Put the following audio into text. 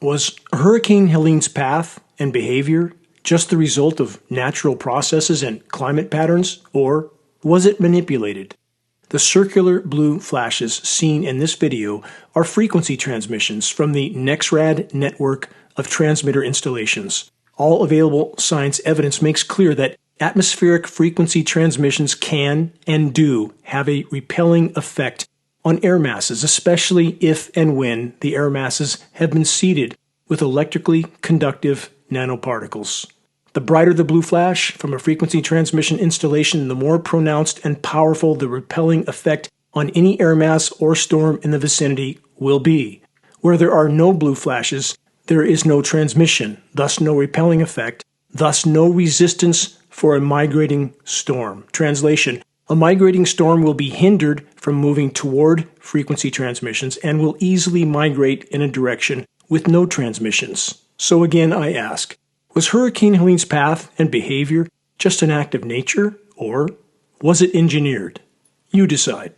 Was Hurricane Helene's path and behavior just the result of natural processes and climate patterns, or was it manipulated? The circular blue flashes seen in this video are frequency transmissions from the NEXRAD network of transmitter installations. All available science evidence makes clear that atmospheric frequency transmissions can and do have a repelling effect on air masses, especially if and when the air masses have been seeded with electrically conductive nanoparticles. The brighter the blue flash from a frequency transmission installation, the more pronounced and powerful the repelling effect on any air mass or storm in the vicinity will be. Where there are no blue flashes, there is no transmission, thus no repelling effect, thus no resistance for a migrating storm. Translation: a migrating storm will be hindered from moving toward frequency transmissions and will easily migrate in a direction with no transmissions. So again, I ask, was Hurricane Helene's path and behavior just an act of nature, or was it engineered? You decide.